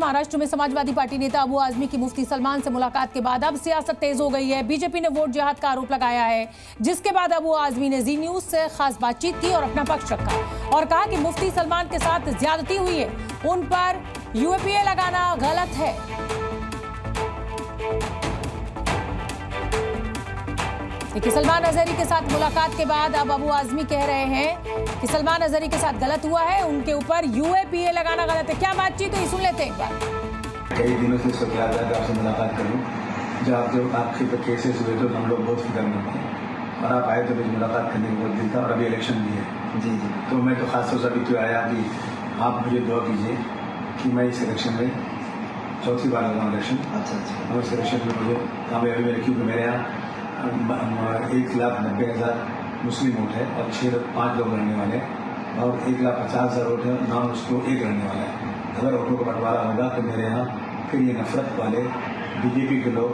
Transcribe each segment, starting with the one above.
महाराष्ट्र में समाजवादी पार्टी नेता अबू आजमी की मुफ्ती सलमान से मुलाकात के बाद अब सियासत तेज हो गई है। बीजेपी ने वोट जिहाद का आरोप लगाया है, जिसके बाद अबू आजमी ने जी न्यूज से खास बातचीत की और अपना पक्ष रखा और कहा कि मुफ्ती सलमान के साथ ज्यादती हुई है, उन पर यूएपीए लगाना गलत है। देखिए, सलमान अजहरी के साथ मुलाकात के बाद अब अबू आजमी कह रहे हैं कि सलमान अजहरी के साथ गलत हुआ है, उनके ऊपर यूएपीए लगाना गलत है। क्या बातचीत हुई, सुन लेते हैं एक बार। कई दिनों से सोच रहा था कि आपसे मुलाकात करूं, जब आपके तो केसेस हुए तो हम लोग बहुत फिक्र में थे और आप आए तो मुझे मुलाकात करने का बहुत दिल था और अभी इलेक्शन भी है। जी जी, तो मैं तो खास तौर से अभी तो आया कि आप मुझे दुआ कीजिए कि मैं इस इलेक्शन में चौथी बार लगा इलेक्शन। अच्छा, और इस इलेक्शन में मुझे कामयाबी मिली क्योंकि मेरे यहाँ 1,90,000 मुस्लिम वोट है और 5 लोग रहने वाले हैं और 1,50,000 वोट है, नाम उसको एक रहने वाला है। अगर वोटों का बंटवारा होगा तो मेरे यहाँ फिर ये नफरत वाले बीजेपी के लोग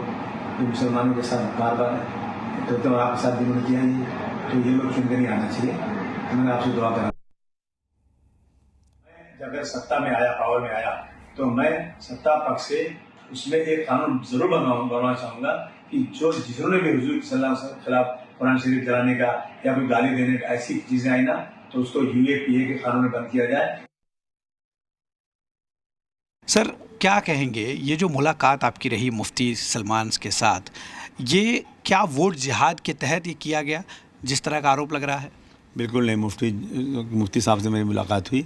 जो मुसलमानों के साथ बार बार करते हैं और आपके साथ जिन्होंने किया ही, तो ये लोग चुनकर नहीं आना चाहिए। तो मैंने आपसे दुआ करा, अगर सत्ता में आया, पावर में आया, तो मैं सत्ता पक्ष से उसमें एक कानून जरूर बनवाना चाहूंगा कि जो जिन्होंने भी हुजूर सल्लल्लाहु अलैहि वसल्लम के खिलाफ कुरान शरीफ जलाने का या कोई गाली देने का ऐसी चीजें आई ना, तो उसको यूएपीए के कानून में बंद किया जाए। सर, क्या कहेंगे, ये जो मुलाकात आपकी रही मुफ्ती सलमान के साथ, ये क्या वोट जिहाद के तहत ये किया गया जिस तरह का आरोप लग रहा है? बिल्कुल नहीं। मुफ्ती साहब से मेरी मुलाकात हुई,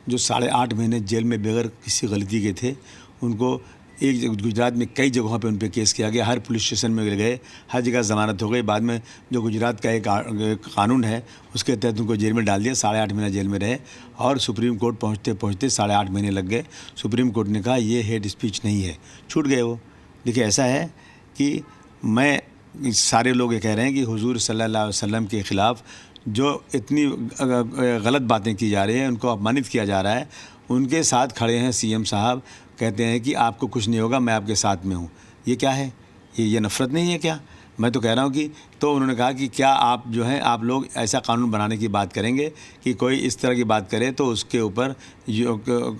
जो 8.5 महीने जेल में बगैर किसी गलती के थे। उनको एक गुजरात में कई जगहों पे उन पे केस किया गया, हर पुलिस स्टेशन में गए, हर जगह ज़मानत हो गई। बाद में जो गुजरात का एक कानून है उसके तहत उनको जेल में डाल दिया, 8.5 महीना जेल में रहे और सुप्रीम कोर्ट पहुँचते 8.5 महीने लग गए। सुप्रीम कोर्ट ने कहा ये हेट स्पीच नहीं है, छूट गए वो। देखिए, ऐसा है कि मैं सारे लोग ये कह रहे हैं कि हुजूर सल्लल्लाहु अलैहि वसल्लम के ख़िलाफ़ जो इतनी गलत बातें की जा रही हैं, उनको अपमानित किया जा रहा है। उनके साथ खड़े हैं सीएम साहब, कहते हैं कि आपको कुछ नहीं होगा, मैं आपके साथ में हूँ। ये क्या है? ये नफ़रत नहीं है क्या? मैं तो कह रहा हूँ कि, तो उन्होंने कहा कि क्या आप जो हैं आप लोग ऐसा कानून बनाने की बात करेंगे कि कोई इस तरह की बात करे तो उसके ऊपर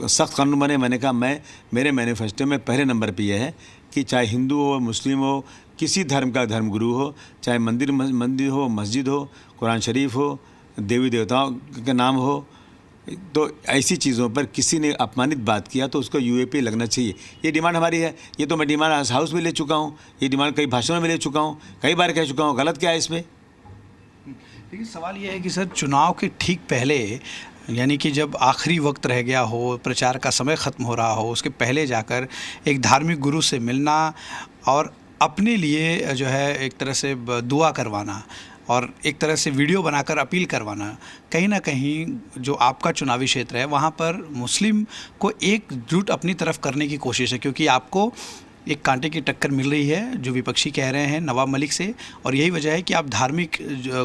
सख्त कानून बने। मैंने कहा मेरे मैनिफेस्टो में पहले नंबर पे ये है कि चाहे हिंदू हो, मुस्लिम हो, किसी धर्म का धर्मगुरु हो, चाहे मंदिर हो, मस्जिद हो, कुरान शरीफ हो, देवी देवताओं के नाम हो, तो ऐसी चीज़ों पर किसी ने अपमानित बात किया तो उसको यूएपीए लगना चाहिए। ये डिमांड हमारी है। ये तो मैं डिमांड हाउस में ले चुका हूँ, ये डिमांड कई भाषणों में ले चुका हूँ, कई बार कह चुका हूँ। गलत क्या है इसमें? लेकिन सवाल ये है कि सर, चुनाव के ठीक पहले, यानी कि जब आखिरी वक्त रह गया हो, प्रचार का समय ख़त्म हो रहा हो, उसके पहले जाकर एक धार्मिक गुरु से मिलना और अपने लिए जो है एक तरह से दुआ करवाना और एक तरह से वीडियो बनाकर अपील करवाना, कहीं ना कहीं जो आपका चुनावी क्षेत्र है वहाँ पर मुस्लिम को एकजुट अपनी तरफ करने की कोशिश है, क्योंकि आपको एक कांटे की टक्कर मिल रही है जो विपक्षी कह रहे हैं नवाब मलिक से, और यही वजह है कि आप धार्मिक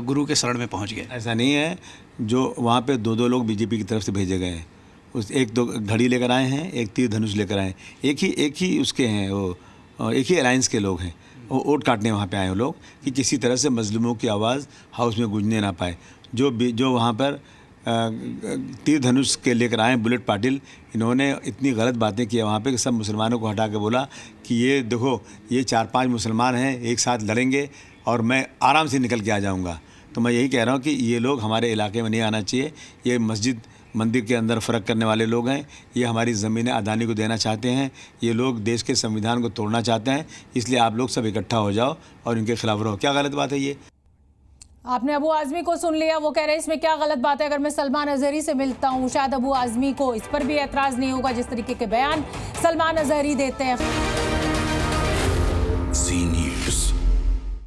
गुरु के शरण में पहुँच गए। ऐसा नहीं है। जो वहाँ पे 2 लोग बीजेपी की तरफ से भेजे गए हैं, उस एक तो घड़ी लेकर आए हैं, एक तीर धनुष लेकर आए हैं। एक ही उसके हैं, वो एक ही अलायंस के लोग हैं। वो वोट काटने वहाँ पे आए हैं लोग कि किसी तरह से मजलूमों की आवाज़ हाउस में गूंजने ना पाए। जो वहाँ पर तीर धनुष के लेकर आए बुलेट पाटिल, इन्होंने इतनी गलत बातें की वहाँ पे कि सब मुसलमानों को हटा के बोला कि ये देखो, ये 4-5 मुसलमान हैं, एक साथ लड़ेंगे और मैं आराम से निकल के आ जाऊँगा। तो मैं यही कह रहा हूँ कि ये लोग हमारे इलाके में नहीं आना चाहिए। ये मस्जिद मंदिर के अंदर फ़र्क करने वाले लोग हैं। ये हमारी ज़मीनें अदानी को देना चाहते हैं। ये लोग देश के संविधान को तोड़ना चाहते हैं। इसलिए आप लोग सब इकट्ठा हो जाओ और इनके खिलाफ रहो। क्या गलत बात है ये? आपने अबू आजमी को सुन लिया, वो कह रहे हैं इसमें क्या गलत बात है अगर मैं सलमान अजहरी से मिलता हूँ। शायद अबू आजमी को इस पर भी एतराज़ नहीं होगा जिस तरीके के बयान सलमान अजहरी देते हैं।